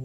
My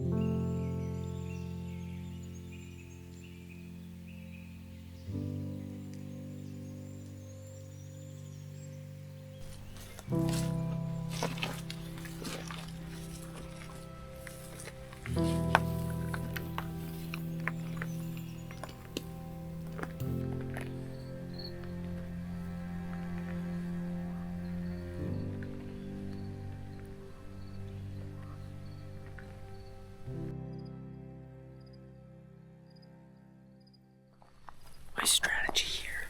strategy here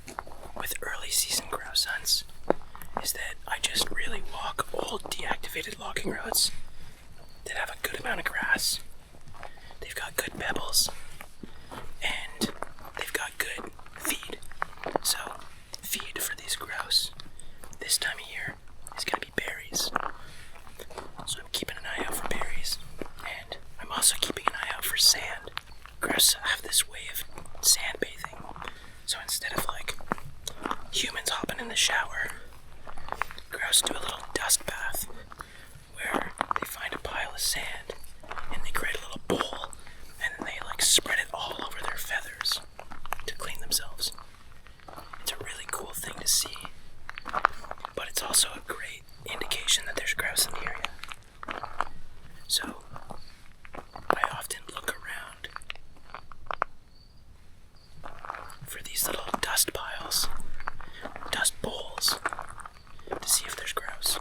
with early season grouse hunts is that I just really walk old deactivated logging roads that have a good amount of grass. They've got good pebbles and they've got good feed. So feed for these grouse this time of year is going to be berries. So I'm keeping an eye out for berries, and I'm also keeping an eye out for sand. Grouse have this way of sand bathing. So instead of like humans hopping in the shower, grouse do a little dust bath where they find a pile of sand and they create a little bowl and then they like spread it all over their feathers to clean themselves. It's a really cool thing to see, but it's also a great indication that there's grouse in the area. So I often look around for these little dust piles, dust bowls, to see if there's grouse.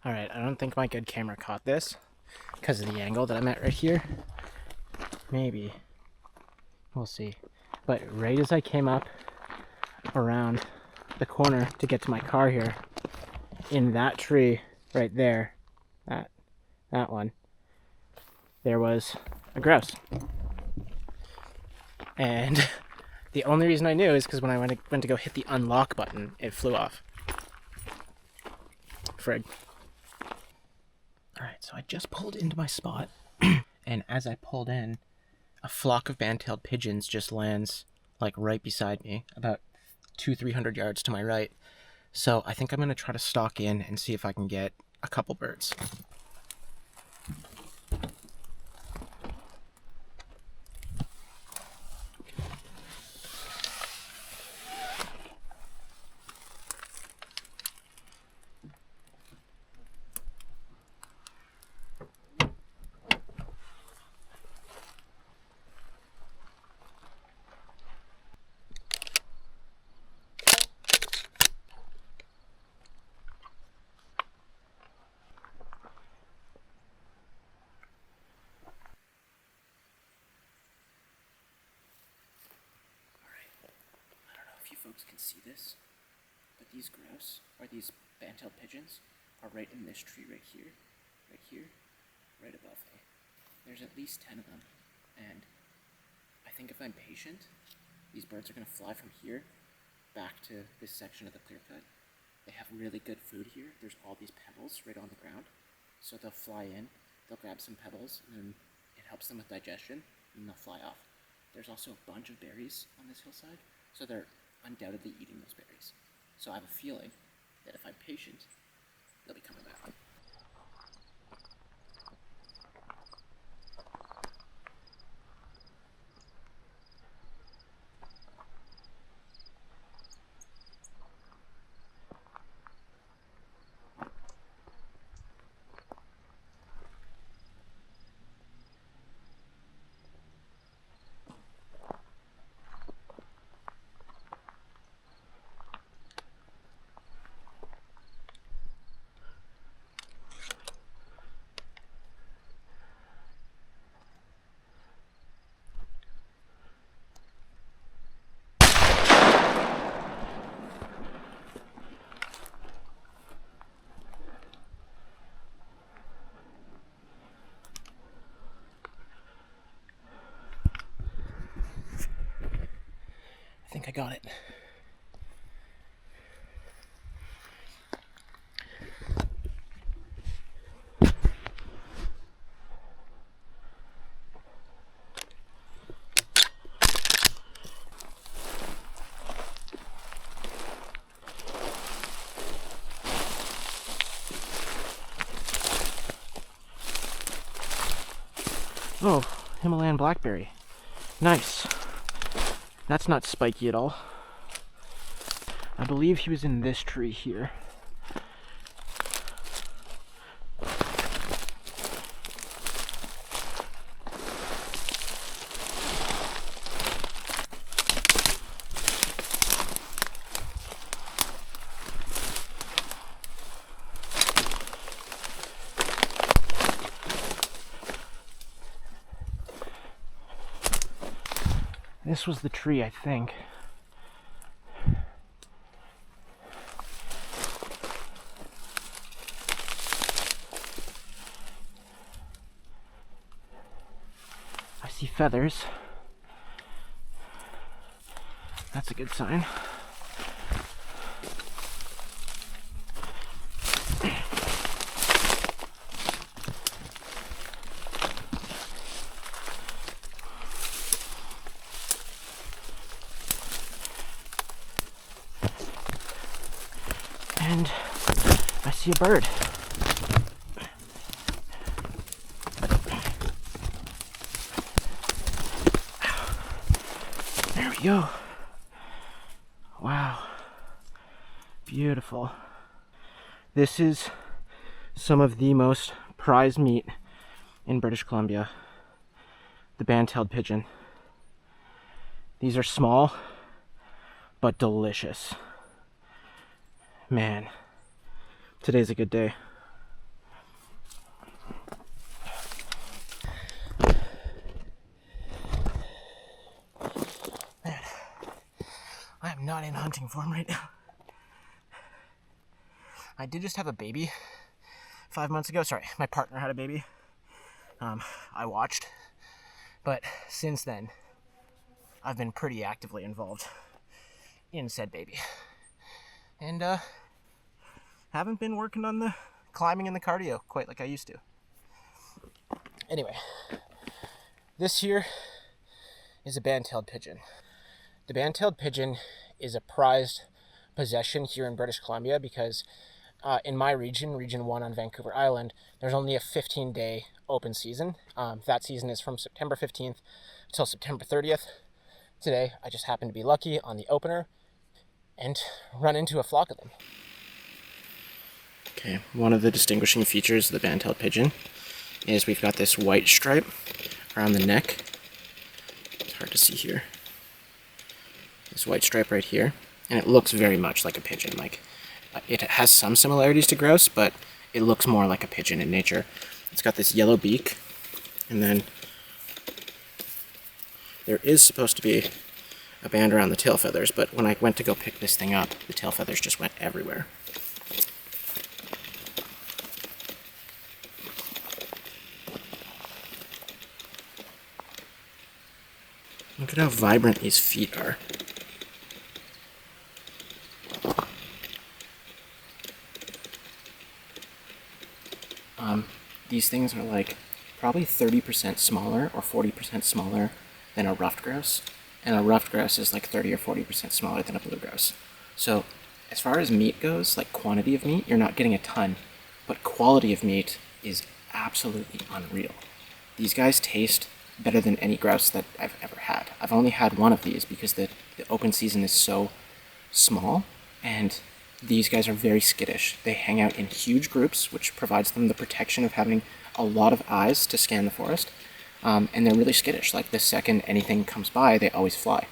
Alright, I don't think my good camera caught this because of the angle that I'm at right here. Maybe. We'll see. But right as I came up around the corner to get to my car here, in that tree right there, that one, there was a grouse. And the only reason I knew is because when I went to go hit the unlock button, it flew off. Frig. Alright, so I just pulled into my spot, and as I pulled in, a flock of band-tailed pigeons just lands like right beside me, about 200-300 yards to my right. So I think I'm going to try to stalk in and see if I can get a couple birds. Folks can see this, but these grouse, or these band-tailed pigeons, are right in this tree right here, right above me. There's at least 10 of them, and I think if I'm patient, these birds are going to fly from here back to this section of the clear cut. They have really good food here. There's all these pebbles right on the ground, so they'll fly in, they'll grab some pebbles, and then it helps them with digestion, and they'll fly off. There's also a bunch of berries on this hillside, so they're undoubtedly eating those berries. So I have a feeling that if I'm patient, they'll be coming back. I think I got it. Oh, Himalayan blackberry. Nice. That's not spiky at all. I believe he was in this tree here. This was the tree, I think. I see feathers. That's a good sign. And I see a bird. There we go. Wow. Beautiful. This is some of the most prized meat in British Columbia. The band-tailed pigeon. These are small, but delicious. Man, today's a good day. not in hunting form right now. I did just have a baby 5 months ago. Sorry, my partner had a baby. I watched. But since then, I've been pretty actively involved in said baby. And haven't been working on the climbing and the cardio quite like I used to. Anyway, this here is a band-tailed pigeon. The band-tailed pigeon is a prized possession here in British Columbia because in my region, Region 1 on Vancouver Island, there's only a 15-day open season. That season is from September 15th until September 30th. Today, I just happened to be lucky on the opener and run into a flock of them. Okay, one of the distinguishing features of the band-tailed pigeon is we've got this white stripe around the neck. It's hard to see here. This white stripe right here, and it looks very much like a pigeon. Like, it has some similarities to grouse, but it looks more like a pigeon in nature. It's got this yellow beak, and then there is supposed to be a band around the tail feathers, but when I went to go pick this thing up, the tail feathers just went everywhere. Look at how vibrant these feet are. These things are like probably 30% smaller or 40% smaller than a ruffed grouse, and a ruffed grouse is like 30 or 40% smaller than a blue grouse. So as far as meat goes, like quantity of meat, you're not getting a ton, but quality of meat is absolutely unreal. These guys taste better than any grouse that I've ever had. I've only had one of these because the open season is so small, and these guys are very skittish. They hang out in huge groups, which provides them the protection of having a lot of eyes to scan the forest, and they're really skittish. Like, the second anything comes by, they always fly.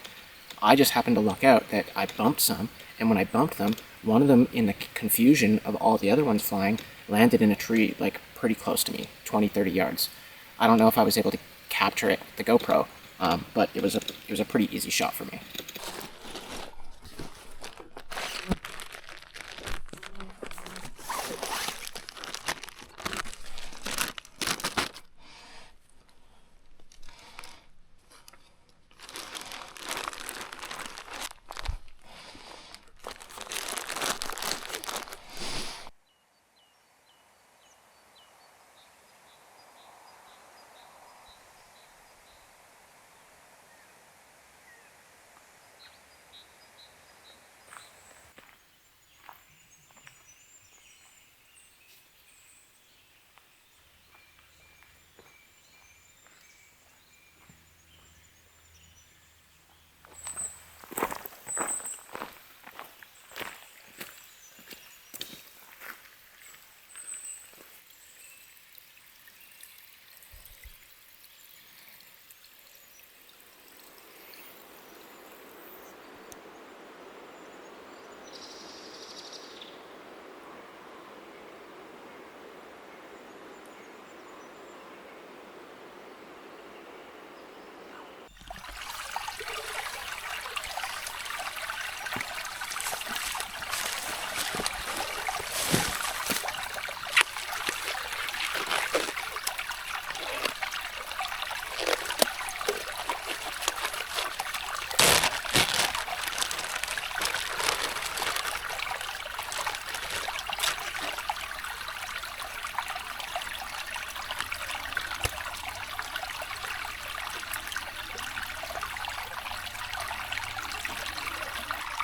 I just happened to luck out that I bumped some, and when I bumped them, one of them, in the confusion of all the other ones flying, landed in a tree like pretty close to me, 20-30 yards. I don't know if I was able to capture it with the GoPro, but it was a pretty easy shot for me.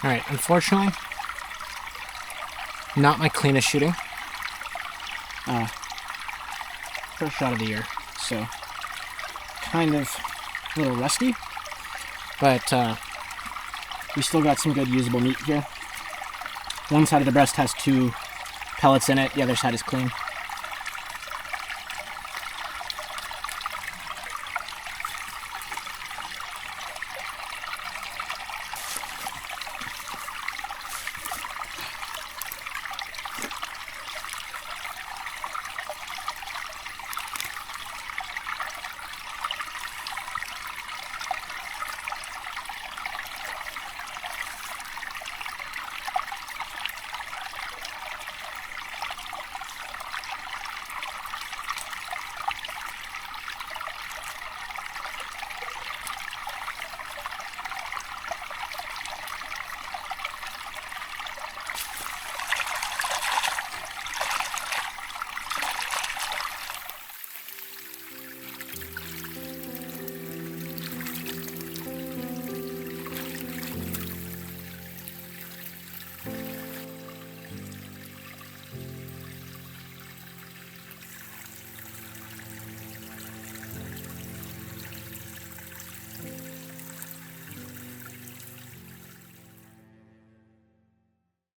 Alright, unfortunately, not my cleanest shooting. First shot of the year, so kind of a little rusty, but we still got some good usable meat here. One side of the breast has 2 pellets in it, the other side is clean.